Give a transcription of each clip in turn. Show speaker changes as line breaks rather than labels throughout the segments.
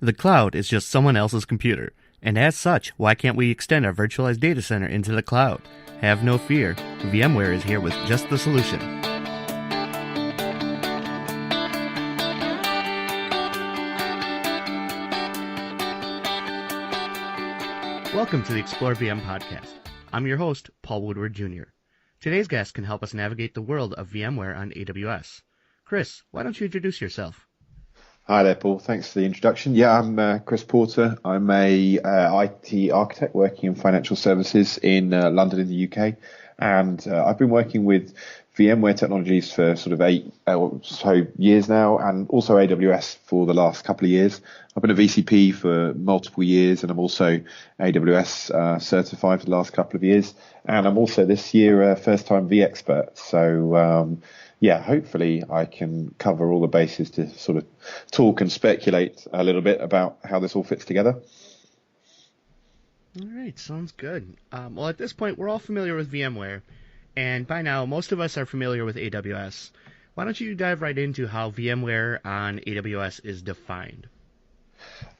The cloud is just someone else's computer, and as such, why can't we extend our virtualized data center into the cloud? Have no fear, VMware is here with just the solution. Welcome to the ExploreVM podcast. I'm your host, Paul Woodward Jr. Today's guest can help us navigate the world of VMware on AWS. Chris, why don't you introduce yourself?
Hi there, Paul. Thanks for the introduction. Yeah, I'm Chris Porter. I'm a IT architect working in financial services in London in the UK. And I've been working with VMware technologies for sort of 8 or so years now, and also AWS for the last couple of years. I've been a VCP for multiple years, and I'm also AWS certified for the last couple of years. And I'm also this year a first-time vExpert. So yeah, hopefully I can cover all the bases to sort of talk and speculate a little bit about how this all fits together.
All right, sounds good. Well, at this point, we're all familiar with VMware, and by now, most of us are familiar with AWS. Why don't you dive right into how VMware on AWS is defined?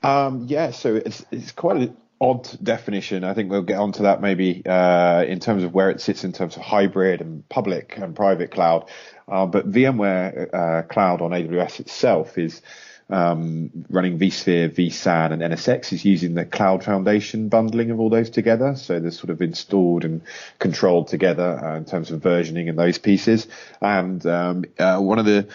Yeah, so it's quite an odd definition. I think we'll get onto that maybe in terms of where it sits in terms of hybrid and public and private cloud. But VMware Cloud on AWS itself is running vSphere, vSAN, and NSX is using the Cloud Foundation bundling of all those together. So they're sort of installed and controlled together in terms of versioning and those pieces. And one of the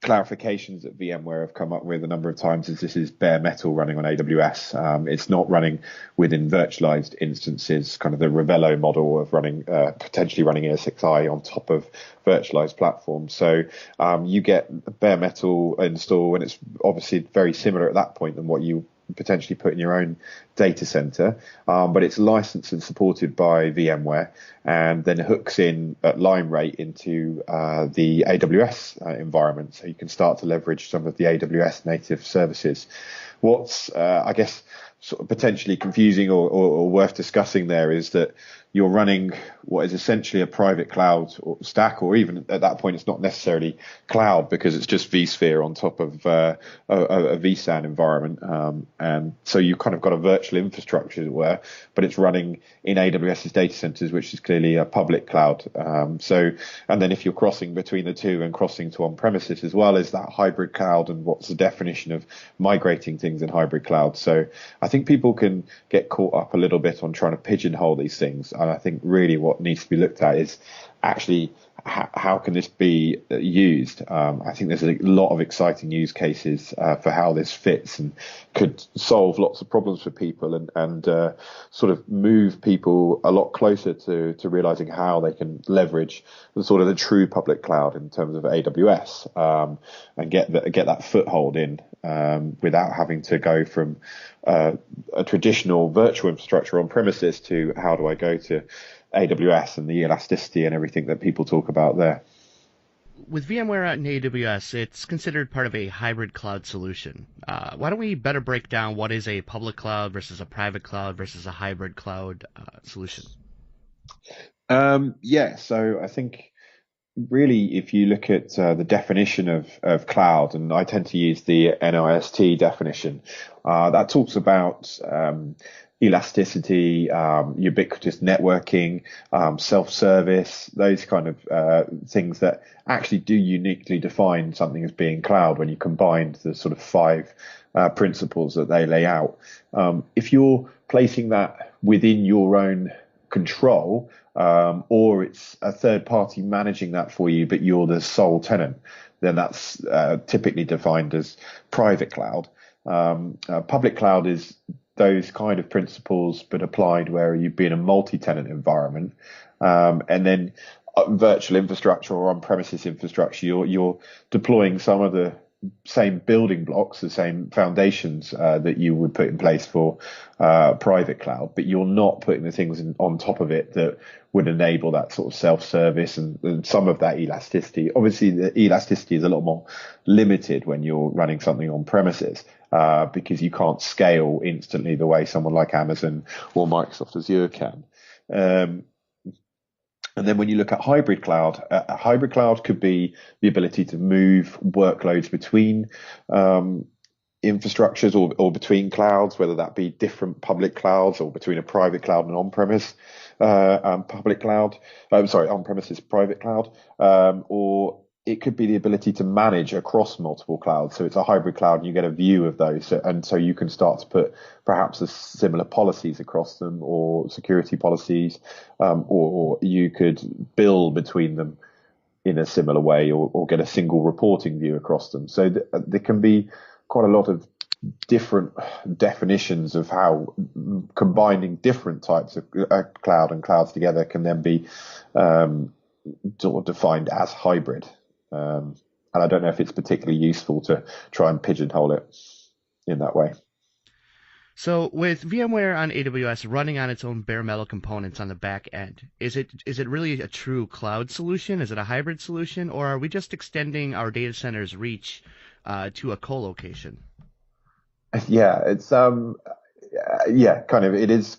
clarifications that VMware have come up with a number of times is this is bare metal running on AWS. It's not running within virtualized instances, kind of the Ravello model of running potentially running ESXi on top of virtualized platforms. So you get bare metal install, and it's obviously very similar at that point than what you potentially put in your own data center, but it's licensed and supported by VMware, and then hooks in at line rate into the AWS environment, so you can start to leverage some of the AWS native services. What's I guess sort of potentially confusing or worth discussing there is that you're running what is essentially a private cloud or stack, or even at that point, it's not necessarily cloud because it's just vSphere on top of a vSAN environment. And so you've kind of got a virtual infrastructure, as it were, but it's running in AWS's data centers, which is clearly a public cloud. And then if you're crossing between the two and crossing to on-premises as well, is that hybrid cloud, and what's the definition of migrating things in hybrid cloud? So I think people can get caught up a little bit on trying to pigeonhole these things. And I think really what needs to be looked at is actually how can this be used? I think there's a lot of exciting use cases for how this fits and could solve lots of problems for people and sort of move people a lot closer to realizing how they can leverage the sort of the true public cloud in terms of AWS and get that foothold in without having to go from a traditional virtual infrastructure on premises to how do I go to AWS and the elasticity and everything that people talk about there.
With VMware out in AWS, it's considered part of a hybrid cloud solution. Why don't we better break down what is a public cloud versus a private cloud versus a hybrid cloud solution?
Yeah, so I think really if you look at the definition of cloud, and I tend to use the NIST definition, that talks about elasticity, ubiquitous networking, self-service, those kind of things that actually do uniquely define something as being cloud when you combine the sort of 5 principles that they lay out. If you're placing that within your own control, or it's a third party managing that for you, but you're the sole tenant, then that's typically defined as private cloud. Public cloud is those kind of principles, but applied where you'd be in a multi-tenant environment, and then virtual infrastructure or on-premises infrastructure, you're deploying some of the same building blocks, the same foundations that you would put in place for private cloud, but you're not putting the things on top of it that would enable that sort of self-service and some of that elasticity. Obviously, the elasticity is a lot more limited when you're running something on premises because you can't scale instantly the way someone like Amazon or Microsoft Azure can. And then when you look at hybrid cloud, a hybrid cloud could be the ability to move workloads between infrastructures or between clouds, whether that be different public clouds or between a private cloud and on-premise public cloud. Sorry, on-premises private cloud, or it could be the ability to manage across multiple clouds. So it's a hybrid cloud and you get a view of those. So you can start to put perhaps a similar policies across them or security policies, or you could build between them in a similar way or get a single reporting view across them. So there can be quite a lot of different definitions of how combining different types of cloud and clouds together can then be sort of defined as hybrid. And I don't know if it's particularly useful to try and pigeonhole it in that way.
So with VMware on AWS running on its own bare metal components on the back end, is it really a true cloud solution? Is it a hybrid solution, or are we just extending our data center's reach to a co-location?
Yeah, it's yeah, kind of. It is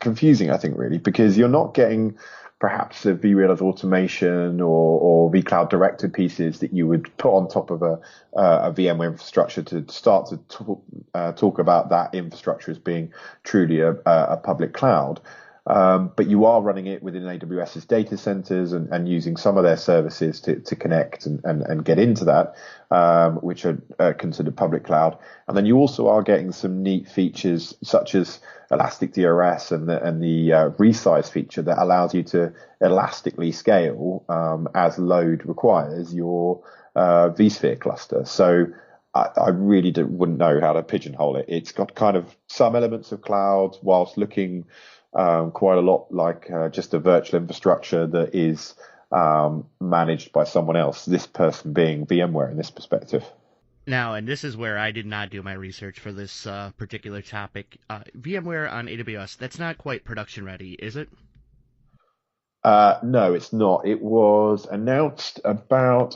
confusing, I think, really, because you're not getting perhaps the vRealize automation or vCloud directed pieces that you would put on top of a VMware infrastructure to start to talk about that infrastructure as being truly a public cloud. But you are running it within AWS's data centers and using some of their services to connect and get into that, which are considered public cloud. And then you also are getting some neat features such as Elastic DRS and the resize feature that allows you to elastically scale as load requires your vSphere cluster. So I really wouldn't know how to pigeonhole it. It's got kind of some elements of cloud whilst looking quite a lot like just a virtual infrastructure that is managed by someone else, this person being VMware in this perspective.
Now, and this is where I did not do my research for this particular topic. VMware on AWS, that's not quite production ready, is it?
No, it's not. It was announced I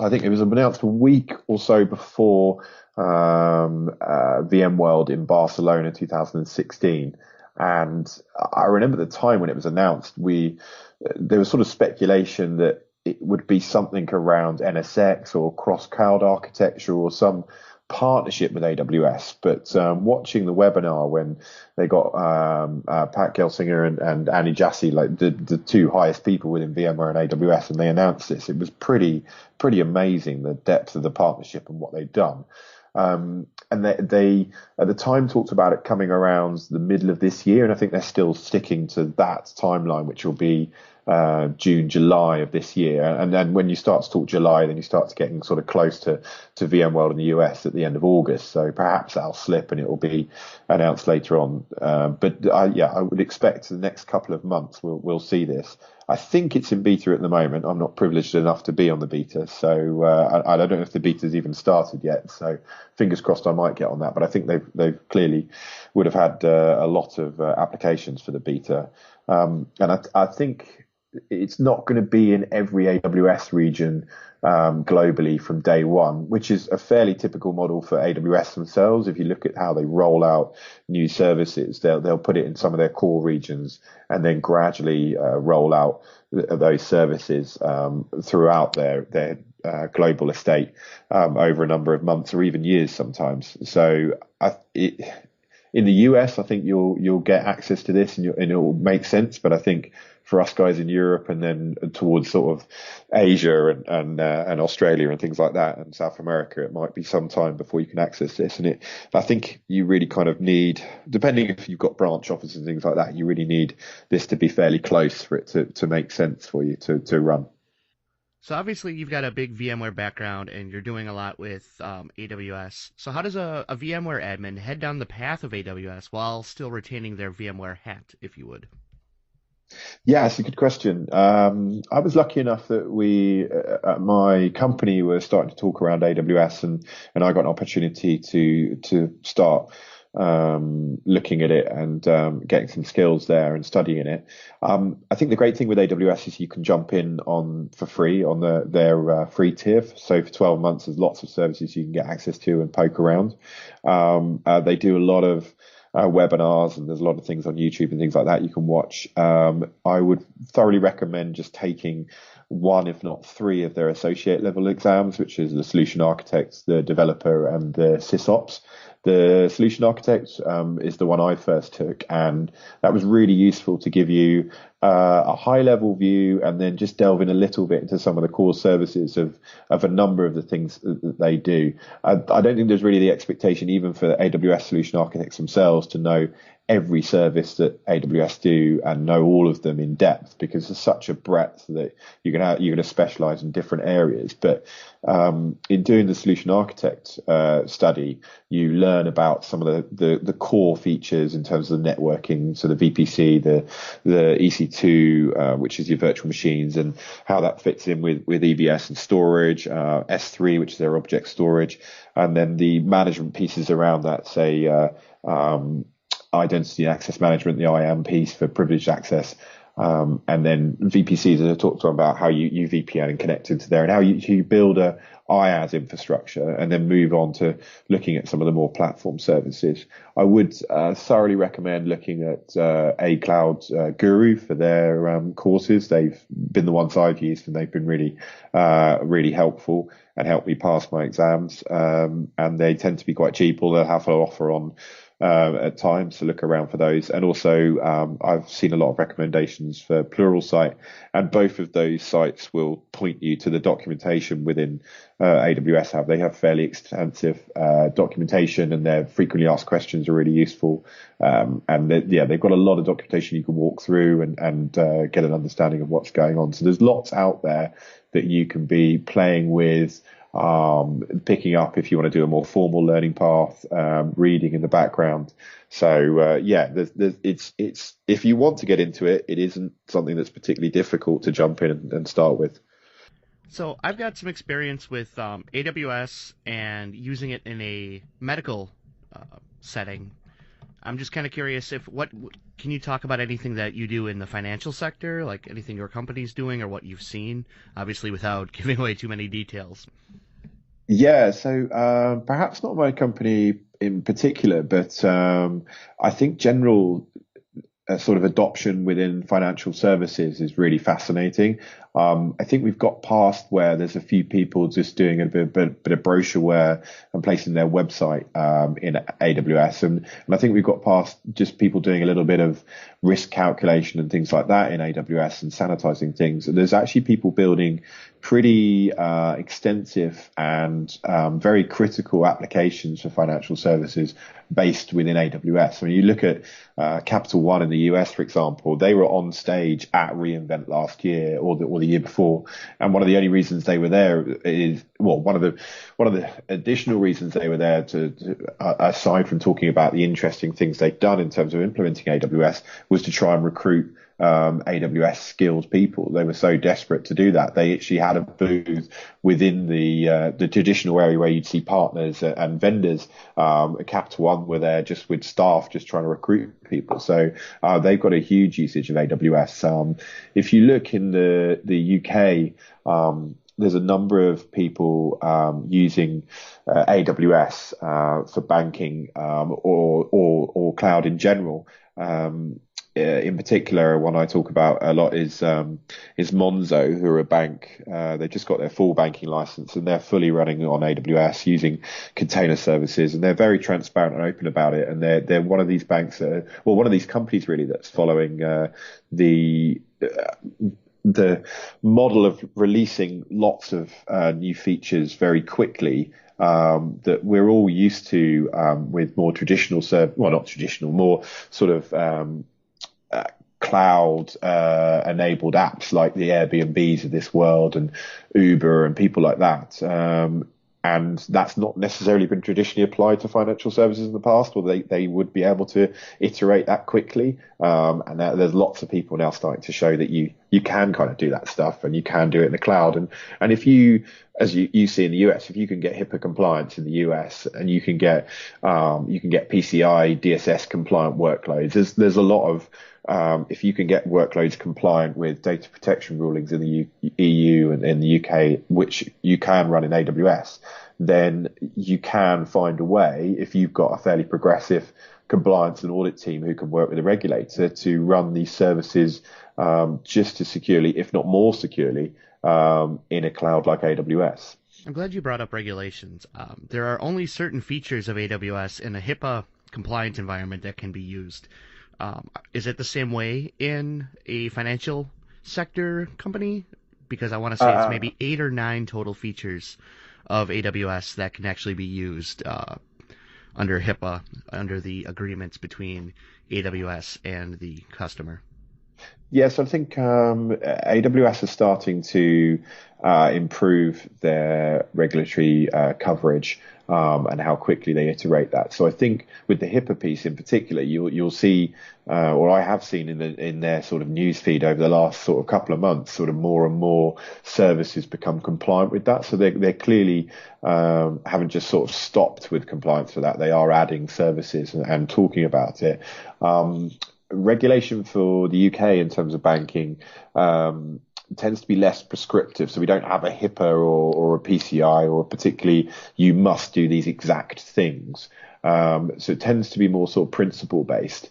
think it was announced a week or so before VMworld in Barcelona 2016. And I remember the time when it was announced, there was sort of speculation that it would be something around NSX or cross-cloud architecture or some partnership with AWS. But watching the webinar when they got Pat Gelsinger and Annie Jassy, like the two highest people within VMware and AWS, and they announced this, it was pretty amazing, the depth of the partnership and what they've done. And they at the time talked about it coming around the middle of this year, and I think they're still sticking to that timeline, which will be June, July of this year. And then when you start to talk July, then you start to getting sort of close to VMworld in the US at the end of August. So perhaps that'll slip and it will be announced later on. But I would expect the next couple of months we'll see this. I think it's in beta at the moment. I'm not privileged enough to be on the beta, so I don't know if the beta's even started yet. So fingers crossed I might get on that. But I think they've clearly would have had a lot of applications for the beta, and I think it's not going to be in every AWS region globally from day one, which is a fairly typical model for AWS themselves. If you look at how they roll out new services, they'll put it in some of their core regions and then gradually roll out those services throughout their global estate over a number of months or even years sometimes. So in the US, I think you'll get access to this and it will make sense. But I think for us guys in Europe and then towards sort of Asia and Australia and things like that and South America, it might be some time before you can access this. And I think you really kind of need, depending if you've got branch offices and things like that, you really need this to be fairly close for it to make sense for you to run.
So obviously you've got a big VMware background and you're doing a lot with AWS. So how does a VMware admin head down the path of AWS while still retaining their VMware hat, if you would?
Yeah, it's a good question. I was lucky enough that we, at my company, were starting to talk around AWS, and I got an opportunity to start looking at it and getting some skills there and studying it. I think the great thing with AWS is you can jump in on for free on their free tier. So for 12 months, there's lots of services you can get access to and poke around. They do a lot of webinars, and there's a lot of things on YouTube and things like that you can watch. I would thoroughly recommend just taking one, if not three, of their associate level exams, which is the solution architects, the developer, and the sysops. The solution architect is the one I first took, and that was really useful to give you a high level view and then just delve in a little bit into some of the core services of a number of the things that they do. I don't think there's really the expectation, even for AWS solution architects themselves, to know every service that AWS do and know all of them in depth, because there's such a breadth that you're going to specialize in different areas. But in doing the solution architect study, you learn about some of the core features in terms of the networking, so the VPC, the EC2, which is your virtual machines, and how that fits in with EBS and storage, S3, which is their object storage, and then the management pieces around that, say identity and access management, the IAM piece for privileged access, and then VPCs that I talked about how you VPN and connect into there, and how you build a IaaS infrastructure, and then move on to looking at some of the more platform services. I would thoroughly recommend looking at A Cloud Guru for their courses. They've been the ones I've used, and they've been really helpful and helped me pass my exams. And they tend to be quite cheap, or they'll have an offer on at times, so look around for those. And also I've seen a lot of recommendations for Pluralsight, and both of those sites will point you to the documentation within AWS Hub. They have fairly extensive documentation, and their frequently asked questions are really useful. And they've got a lot of documentation you can walk through and get an understanding of what's going on. So there's lots out there that you can be playing with, picking up if you want to do a more formal learning path, reading in the background. So it's if you want to get into it, it isn't something that's particularly difficult to jump in and start with.
So I've got some experience with AWS and using it in a medical setting. I'm just kind of curious can you talk about anything that you do in the financial sector, like anything your company's doing or what you've seen, obviously without giving away too many details?
Yeah, so perhaps not my company in particular, but I think general sort of adoption within financial services is really fascinating. I think we've got past where there's a few people just doing a bit of brochureware and placing their website in AWS, and I think we've got past just people doing a little bit of risk calculation and things like that in AWS and sanitizing things. And there's actually people building pretty extensive and very critical applications for financial services based within AWS. I mean, you look at Capital One in the US, for example, they were on stage at reInvent last year or the year before, and one of the only reasons they were there is, well, one of the additional reasons they were there to aside from talking about the interesting things they've done in terms of implementing AWS, was to try and recruit AWS skilled people. They were so desperate to do that. They actually had a booth within the traditional area where you'd see partners and vendors. Capital One were there just with staff, just trying to recruit people. So they've got a huge usage of AWS. If you look in the UK, there's a number of people using AWS for banking or cloud in general. In particular, one I talk about a lot is Monzo, who are a bank. They've just got their full banking license, and they're fully running on AWS using container services, and they're very transparent and open about it. And they're one of these banks, one of these companies really, that's following the model of releasing lots of new features very quickly. That we're all used to with more traditional not traditional, more sort of cloud enabled apps like the Airbnbs of this world and Uber and people like that. And that's not necessarily been traditionally applied to financial services in the past, or they would be able to iterate that quickly. And there's lots of people now starting to show that you can kind of do that stuff, and you can do it in the cloud. And if you, as you see in the US, if you can get HIPAA compliance in the US, and you can get PCI DSS compliant workloads, there's a lot of if you can get workloads compliant with data protection rulings in the EU and in the UK, which you can run in AWS, then you can find a way, if you've got a fairly progressive compliance and audit team who can work with the regulator, to run these services just as securely, if not more securely, in a cloud like AWS.
I'm glad you brought up regulations. There are only certain features of AWS in a HIPAA compliant environment that can be used. Is it the same way in a financial sector company? Because I want to say it's
Uh,
maybe 8 or 9 total features of AWS that can actually be used under HIPAA, under the agreements between AWS and the customer.
Yes, I think AWS is starting to improve their regulatory coverage and how quickly they iterate that. So I think with the HIPAA piece in particular, you'll see, or I have seen in their sort of news feed over the last sort of couple of months, sort of more and more services become compliant with that. So they're clearly haven't just sort of stopped with compliance for that. They are adding services and talking about it. Regulation for the UK in terms of banking tends to be less prescriptive. So we don't have a HIPAA or a PCI or particularly you must do these exact things. So it tends to be more sort of principle based.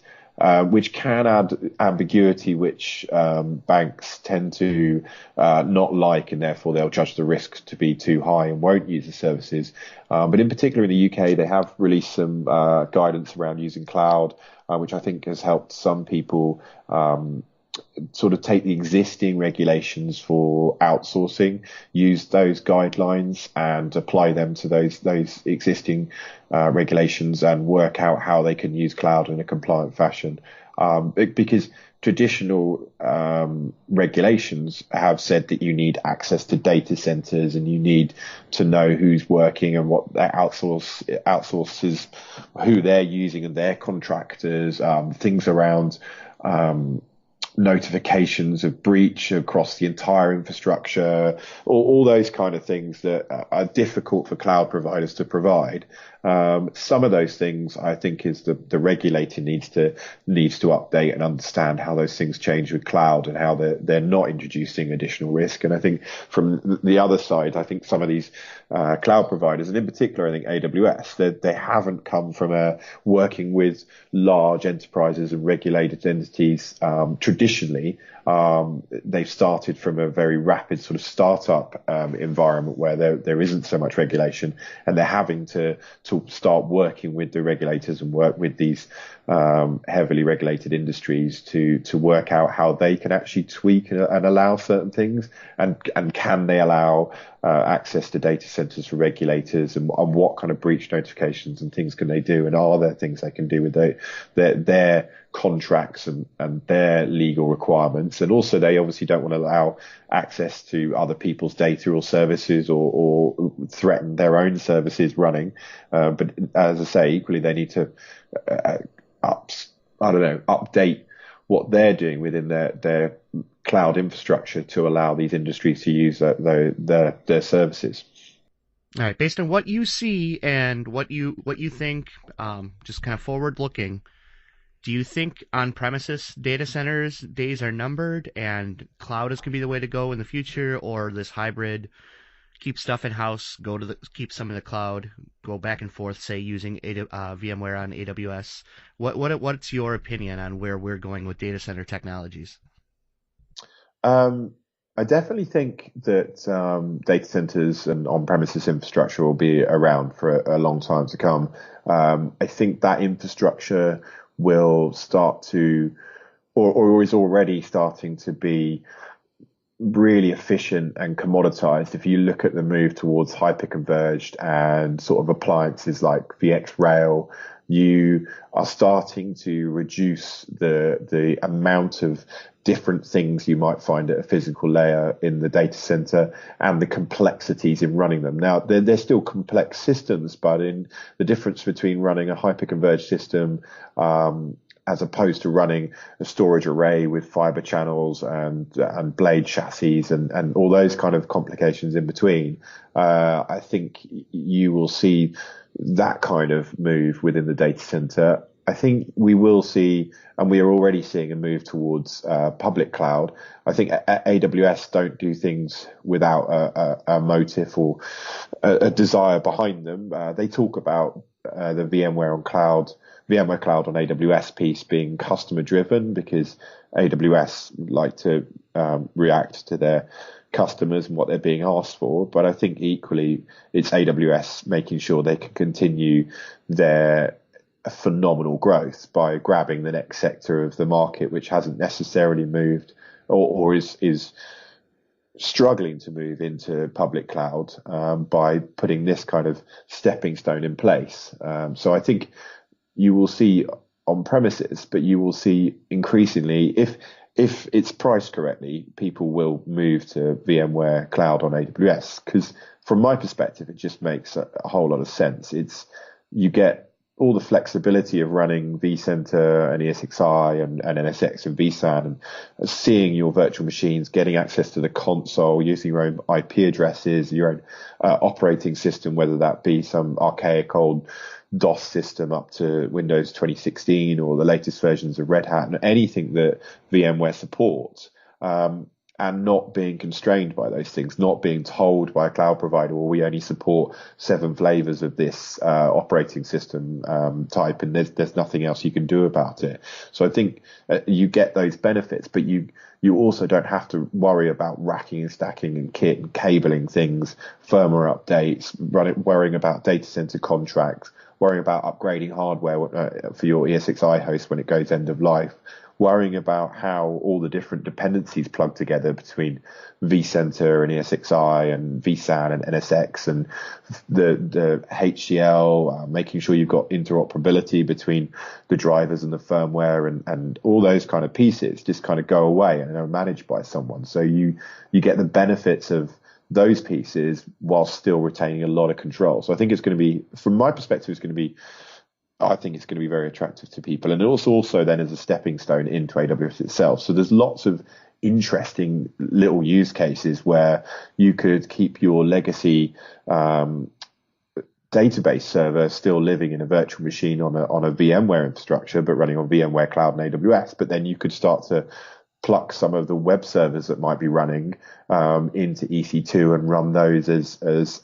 Which can add ambiguity, which banks tend to not like, and therefore they'll judge the risk to be too high and won't use the services. But in particular in the UK, they have released some guidance around using cloud, which I think has helped some people sort of take the existing regulations for outsourcing, use those guidelines and apply them to those existing regulations and work out how they can use cloud in a compliant fashion. Because traditional regulations have said that you need access to data centers and you need to know who's working and what their outsources, who they're using and their contractors, things around notifications of breach across the entire infrastructure, all those kind of things that are difficult for cloud providers to provide. Some of those things I think is the regulator needs to update and understand how those things change with cloud and how they're not introducing additional risk. And I think from the other side, I think some of these cloud providers, and in particular, I think AWS, they haven't come from working with large enterprises and regulated entities traditionally. They've started from a very rapid sort of startup environment where there isn't so much regulation, and they're having to start working with the regulators and work with these heavily regulated industries to work out how they can actually tweak and allow certain things, and can they allow access to data centers for regulators, and what kind of breach notifications and things can they do, and are there things they can do with their contracts and their legal requirements. And also they obviously don't want to allow access to other people's data or services or threaten their own services running. But as I say, equally they need to update what they're doing within their cloud infrastructure to allow these industries to use their services.
All right, based on what you see and what you think, just kind of forward looking, do you think on-premises data centers days are numbered and cloud is going to be the way to go in the future, or this hybrid, keep stuff in-house, keep some in the cloud, go back and forth, say using VMware on AWS? What's your opinion on where we're going with data center technologies?
Um, I definitely think that data centers and on-premises infrastructure will be around for a long time to come. I think that infrastructure will start to, or is already starting to be really efficient and commoditized. If you look at the move towards hyper-converged and sort of appliances like VxRail, you are starting to reduce the amount of different things you might find at a physical layer in the data center and the complexities in running them. Now, they're still complex systems, but in the difference between running a hyper-converged system, as opposed to running a storage array with fiber channels and blade chassis and all those kind of complications in between, I think you will see that kind of move within the data center. I think we will see, and we are already seeing, a move towards public cloud. I think AWS don't do things without a motive or a desire behind them. They talk about the VMware Cloud on AWS piece being customer driven, because AWS like to react to their customers and what they're being asked for. But I think equally it's AWS making sure they can continue their phenomenal growth by grabbing the next sector of the market, which hasn't necessarily moved or is struggling to move into public cloud, by putting this kind of stepping stone in place. So I think you will see on premises, but you will see increasingly, if it's priced correctly, people will move to VMware Cloud on AWS, because from my perspective, it just makes a whole lot of sense. You get all the flexibility of running vCenter and ESXi and NSX and vSAN, and seeing your virtual machines, getting access to the console, using your own IP addresses, your own operating system, whether that be some archaic old DOS system up to Windows 2016 or the latest versions of Red Hat, and anything that VMware supports. And not being constrained by those things, not being told by a cloud provider, well, we only support 7 flavors of this operating system type, and there's nothing else you can do about it. So I think you get those benefits, but you also don't have to worry about racking and stacking and kit and cabling things, firmware updates, worrying about data center contracts, worrying about upgrading hardware for your ESXi host when it goes end of life, worrying about how all the different dependencies plug together between vCenter and ESXi and vSAN and NSX and the HCL, making sure you've got interoperability between the drivers and the firmware, and all those kind of pieces just kind of go away and are managed by someone. So you get the benefits of those pieces while still retaining a lot of control. So I think it's going to be, from my perspective, I think it's going to be very attractive to people, and also then as a stepping stone into AWS itself. So there's lots of interesting little use cases where you could keep your legacy database server still living in a virtual machine on a VMware infrastructure, but running on VMware Cloud and AWS. But then you could start to pluck some of the web servers that might be running into EC2 and run those as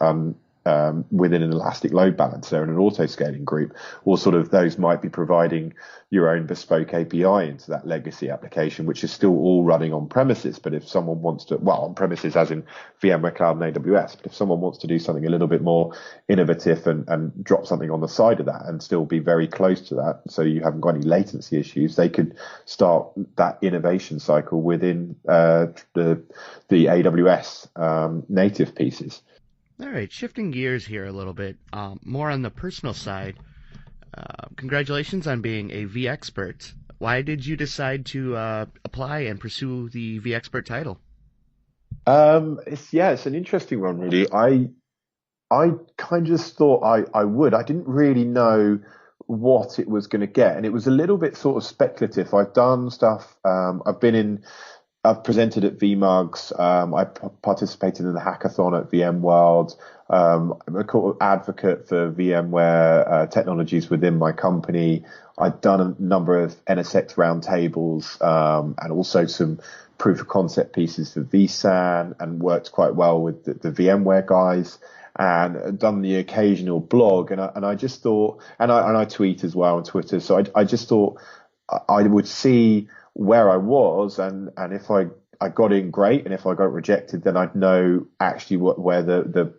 within an elastic load balancer and an auto scaling group, or sort of those might be providing your own bespoke API into that legacy application, which is still all running on premises. But if someone wants to, well, on premises as in VMware Cloud and AWS, but if someone wants to do something a little bit more innovative and drop something on the side of that and still be very close to that, so you haven't got any latency issues, they could start that innovation cycle within the AWS native pieces.
All right, shifting gears here a little bit, more on the personal side. Congratulations on being a vExpert. Why did you decide to apply and pursue the vExpert title?
It's an interesting one, really. I kind of just thought I would. I didn't really know what it was going to get, and it was a little bit sort of speculative. I've done stuff. I've presented at VMUGs. I participated in the hackathon at VMworld. I'm a advocate for VMware technologies within my company. I've done a number of NSX roundtables and also some proof of concept pieces for vSAN, and worked quite well with the VMware guys, and done the occasional blog. And I just thought, and I tweet as well on Twitter. So I just thought I would see where I was, and if I got in, great, and if I got rejected, then I'd know actually where the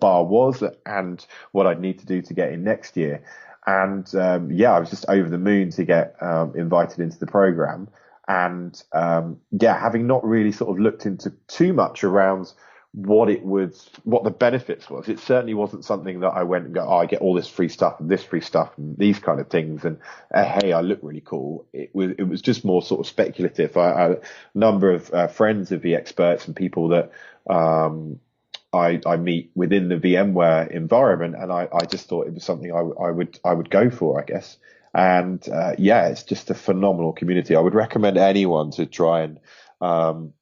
bar was and what I'd need to do to get in next year. And I was just over the moon to get invited into the program, and having not really sort of looked into too much around what the benefits was. It certainly wasn't something that I went and go, I get all this free stuff and this free stuff and these kind of things, and hey, I look really cool. It was just more sort of speculative. I a number of friends of vExperts and people that I meet within the VMware environment, and I just thought it was something I would go for, I guess. And it's just a phenomenal community. I would recommend anyone to try and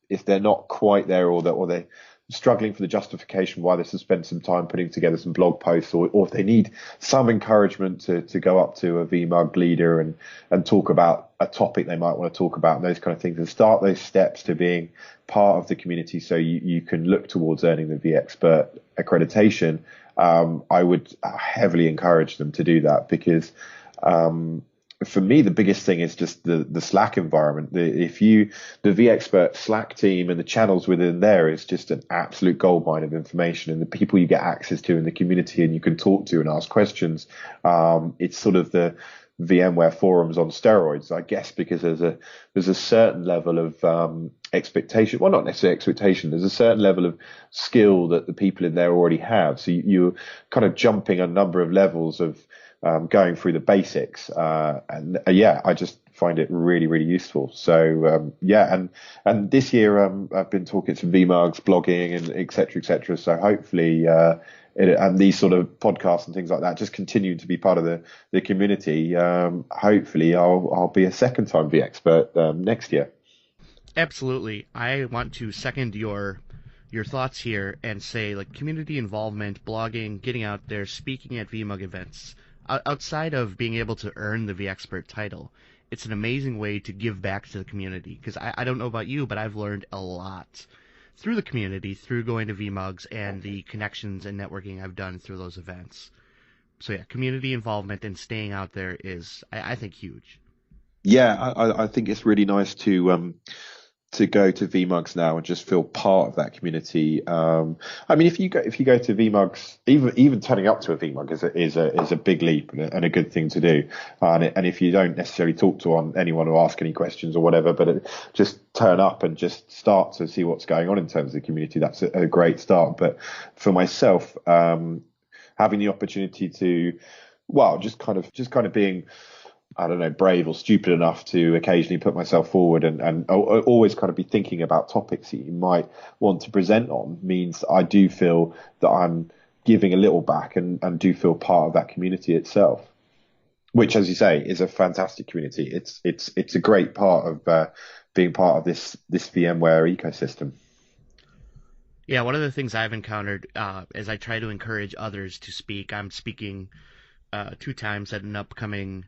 if they're not quite there, or they're struggling for the justification why they should spend some time putting together some blog posts, or if they need some encouragement to go up to a VMUG leader and talk about a topic they might want to talk about, and those kind of things, and start those steps to being part of the community so you can look towards earning the vExpert accreditation. I would heavily encourage them to do that, because for me, the biggest thing is just the Slack environment. The vExpert Slack team and the channels within there is just an absolute goldmine of information, and the people you get access to in the community and you can talk to and ask questions. It's sort of the VMware forums on steroids, I guess, because there's a certain level of expectation. Well, not necessarily expectation. There's a certain level of skill that the people in there already have. So you're kind of jumping a number of levels of going through the basics. Yeah, I just find it really, really useful. So yeah, and this year I've been talking to VMugs, blogging, and et cetera, et cetera. So hopefully, and these sort of podcasts and things like that just continue to be part of the community. Hopefully, I'll be a second time vExpert next year.
Absolutely. I want to second your thoughts here and say like community involvement, blogging, getting out there, speaking at VMUG events. Outside of being able to earn the vExpert title, it's an amazing way to give back to the community. Because I don't know about you, but I've learned a lot through the community, through going to VMUGs and the connections and networking I've done through those events. So yeah, community involvement and staying out there is, I think, huge.
Yeah, I think it's really nice to go to VMugs now and just feel part of that community. I mean, if you go to VMugs, even turning up to a VMug is a big leap and a good thing to do. And if you don't necessarily talk to anyone or ask any questions or whatever, but just turn up and just start to see what's going on in terms of the community, that's a great start. But for myself, having the opportunity to, well, just kind of being, I don't know, brave or stupid enough to occasionally put myself forward and always kind of be thinking about topics that you might want to present on means I do feel that I'm giving a little back and do feel part of that community itself, which, as you say, is a fantastic community. It's a great part of being part of this VMware ecosystem.
Yeah, one of the things I've encountered as I try to encourage others to speak, I'm speaking 2 times at an upcoming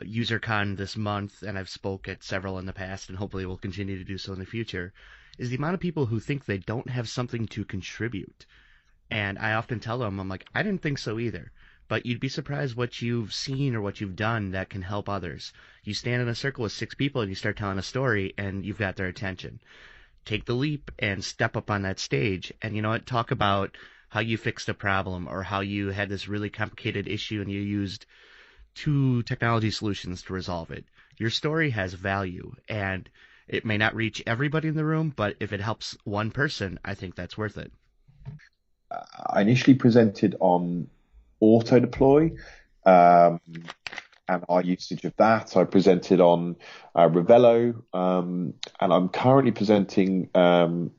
UserCon this month, and I've spoke at several in the past, and hopefully will continue to do so in the future, is the amount of people who think they don't have something to contribute. And I often tell them, I'm like, I didn't think so either. But you'd be surprised what you've seen or what you've done that can help others. You stand in a circle with 6 people and you start telling a story, and you've got their attention. Take the leap and step up on that stage, and you know what? Talk about how you fixed a problem or how you had this really complicated issue and you used 2 technology solutions to resolve it. Your story has value, and it may not reach everybody in the room, but if it helps one person, I think that's worth it.
I initially presented on auto deploy, um, and our usage of that. I presented on Revelo, and I'm currently presenting. I've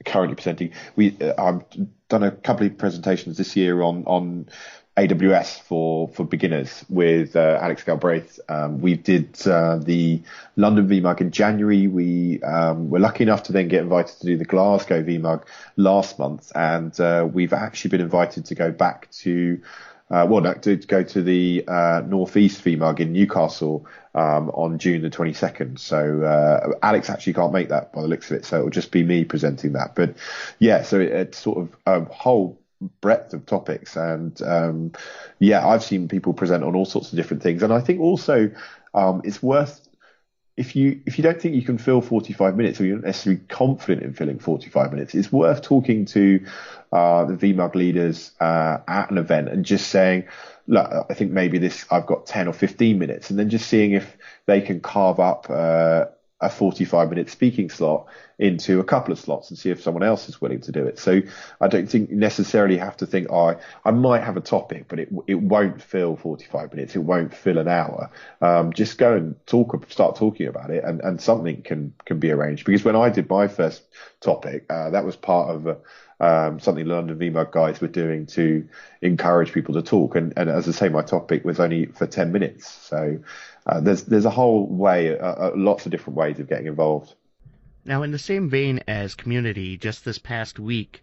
done a couple of presentations this year on AWS for beginners with Alex Galbraith. We did the London VMUG in January. We were lucky enough to then get invited to do the Glasgow VMUG last month, and we've actually been invited to go back to to go to the Northeast VMUG in Newcastle on June the 22nd. So Alex actually can't make that by the looks of it, so it'll just be me presenting that. But yeah, so it's sort of a whole breadth of topics, and yeah, I've seen people present on all sorts of different things, and I think also it's worth, if you don't think you can fill 45 minutes or you're not necessarily confident in filling 45 minutes, it's worth talking to the VMUG leaders at an event and just saying, look, I think maybe I've got 10 or 15 minutes, and then just seeing if they can carve up a 45-minute speaking slot into a couple of slots and see if someone else is willing to do it. So I don't think you necessarily have to think, oh, I might have a topic, but it won't fill 45 minutes. It won't fill an hour. Just go and start talking about it, and something can be arranged. Because when I did my first topic, that was part of something the London VMUG guys were doing to encourage people to talk. And as I say, my topic was only for 10 minutes. So there's a whole way, lots of different ways of getting involved.
Now, in the same vein as community, just this past week,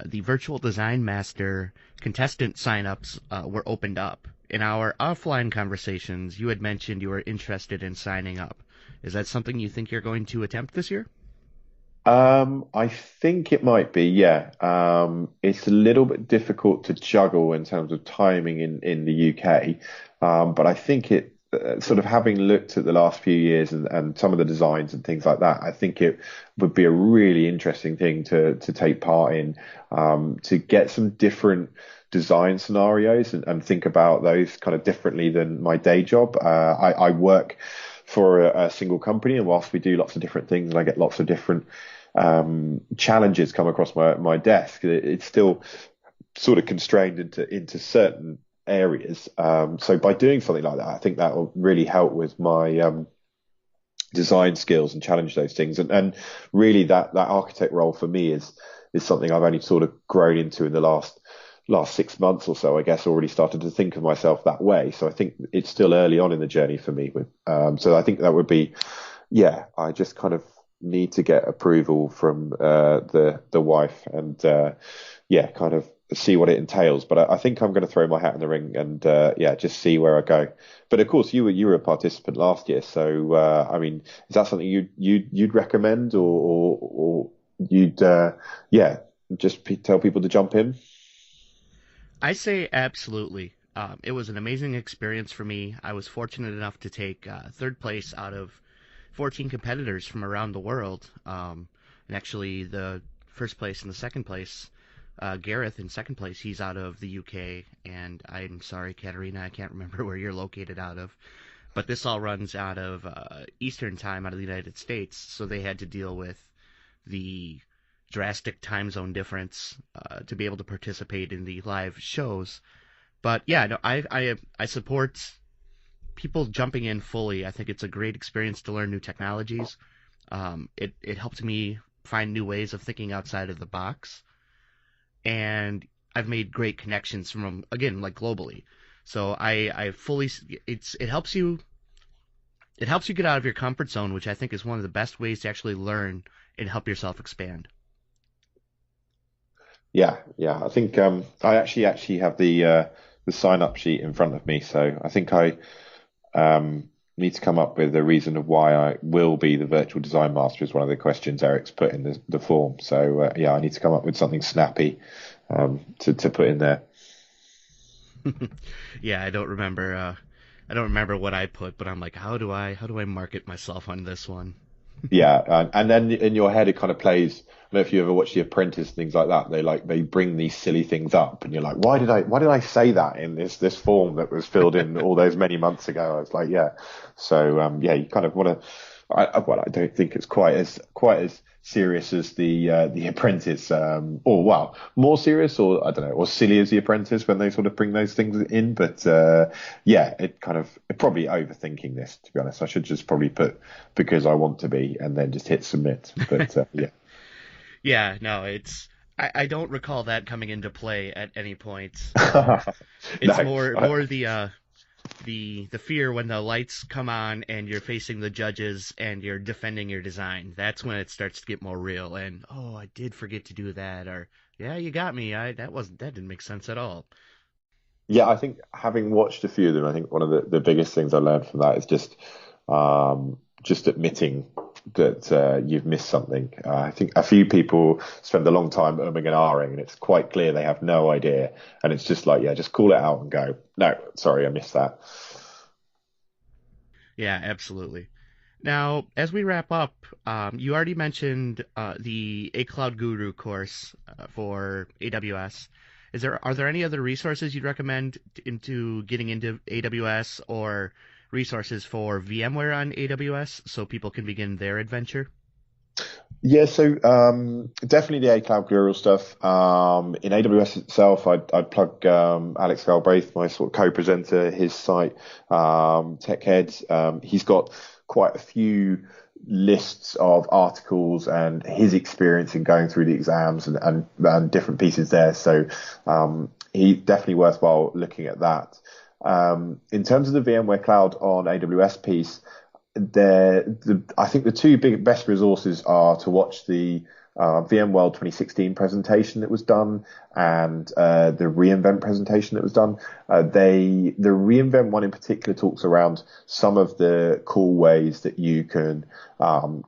the Virtual Design Master contestant signups were opened up. In our offline conversations, you had mentioned you were interested in signing up. Is that something you think you're going to attempt this year?
I think it might be, yeah. It's a little bit difficult to juggle in terms of timing in the UK, but I think sort of having looked at the last few years and some of the designs and things like that, I think it would be a really interesting thing to take part in, to get some different design scenarios and think about those kind of differently than my day job. I work for a single company, and whilst we do lots of different things and I get lots of different challenges come across my desk, it's still sort of constrained into certain areas. So by doing something like that, I think that will really help with my design skills and challenge those things. And really that architect role for me is something I've only sort of grown into in the last 6 months or so, I guess. Already started to think of myself that way. So I think it's still early on in the journey for me. So I think that would be, yeah, I just kind of need to get approval from the wife and yeah, kind of see what it entails. But I think I'm going to throw my hat in the ring and yeah, just see where I go. But of course, you were a participant last year, so I mean, is that something you'd recommend, or you'd yeah, just tell people to jump in?
I say absolutely. It was an amazing experience for me. I was fortunate enough to take third place out of 14 competitors from around the world. And actually, the first place and the second place, Gareth in second place, he's out of the UK. And I'm sorry, Katerina, I can't remember where you're located out of. But this all runs out of Eastern time out of the United States. So they had to deal with the drastic time zone difference to be able to participate in the live shows. But yeah, no, I support people jumping in fully. I think it's a great experience to learn new technologies. It helped me find new ways of thinking outside of the box, and I've made great connections from, again, like globally. So I fully it helps you get out of your comfort zone, which I think is one of the best ways to actually learn and help yourself expand.
Yeah, yeah. I think I actually have the sign up sheet in front of me, so I think I need to come up with a reason of why I will be the virtual design master is one of the questions Eric's put in the form. So yeah, I need to come up with something snappy to put in there.
Yeah, I don't remember. I don't remember what I put, but I'm like, how do I market myself on this one?
Yeah, and then in your head it kind of plays. I don't know if you ever watch The Apprentice, things like that. They bring these silly things up, and you're like, why did I say that in this form that was filled in all those many months ago? I was like, yeah. So yeah, you kind of want to. Well, I don't think it's quite as serious as the Apprentice, or well, more serious, or I don't know, or silly as the Apprentice when they sort of bring those things in. But yeah, probably overthinking this. To be honest, I should just probably put because I want to be, and then just hit submit. But yeah.
Yeah, no, I don't recall that coming into play at any point. It's
No,
more the fear when the lights come on and you're facing the judges and you're defending your design. That's when it starts to get more real. And oh, I did forget to do that, or yeah, you got me. That didn't make sense at all.
yeah, I think having watched a few of them, I think one of the biggest things I learned from that is just admitting that you've missed something. I think a few people spend a long time umming and ahhing, and it's quite clear they have no idea. And it's just like, yeah, just call it out and go, no, sorry, I missed that.
Yeah, absolutely. Now, as we wrap up, you already mentioned the A Cloud Guru course for AWS. Are there any other resources you'd recommend into getting into AWS, or resources for VMware on AWS so people can begin their adventure?
Yeah, so definitely the A Cloud Guru stuff. In AWS itself, I'd plug Alex Galbraith, my sort of co-presenter, his site, Tech Heads. He's got quite a few lists of articles and his experience in going through the exams and different pieces there. So he definitely worthwhile looking at that. In terms of the VMware Cloud on AWS piece, I think the two best resources are to watch the VMworld 2016 presentation that was done and the reInvent presentation that was done. The reInvent one in particular talks around some of the cool ways that you can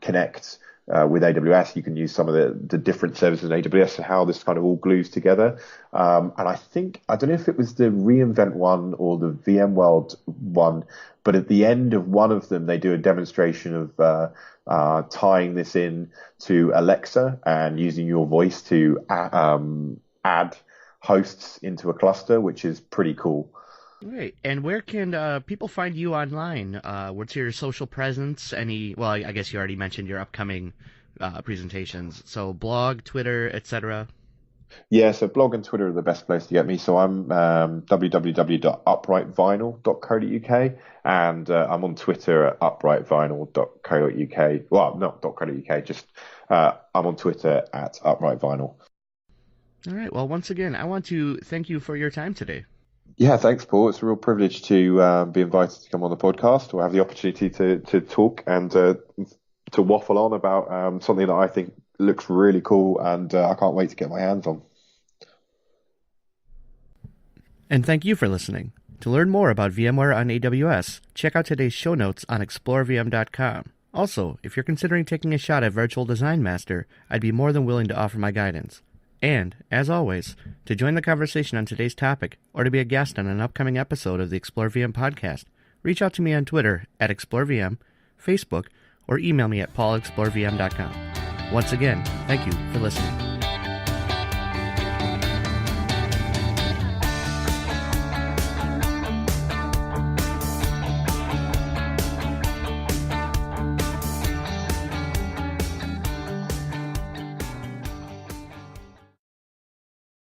connect with AWS. You can use some of the different services in AWS and how this kind of all glues together. And I don't know if it was the reInvent one or the VMworld one, but at the end of one of them, they do a demonstration of tying this in to Alexa and using your voice to add hosts into a cluster, which is pretty cool.
Great. And where can people find you online? What's your social presence? Well, I guess you already mentioned your upcoming presentations. So blog, Twitter, etc.
Yeah, so blog and Twitter are the best place to get me. So I'm www.uprightvinyl.co.uk and I'm on Twitter at uprightvinyl.co.uk. Well, not .co.uk, just I'm on Twitter at uprightvinyl.
All right. Well, once again, I want to thank you for your time today.
Yeah, thanks, Paul. It's a real privilege to be invited to come on the podcast or have the opportunity to talk and to waffle on about something that I think looks really cool and I can't wait to get my hands on.
And thank you for listening. To learn more about VMware on AWS, check out today's show notes on ExploreVM.com. Also, if you're considering taking a shot at Virtual Design Master, I'd be more than willing to offer my guidance. And, as always, to join the conversation on today's topic or to be a guest on an upcoming episode of the ExploreVM podcast, reach out to me on Twitter at ExploreVM, Facebook, or email me at paul@explorevm.com. Once again, thank you for listening.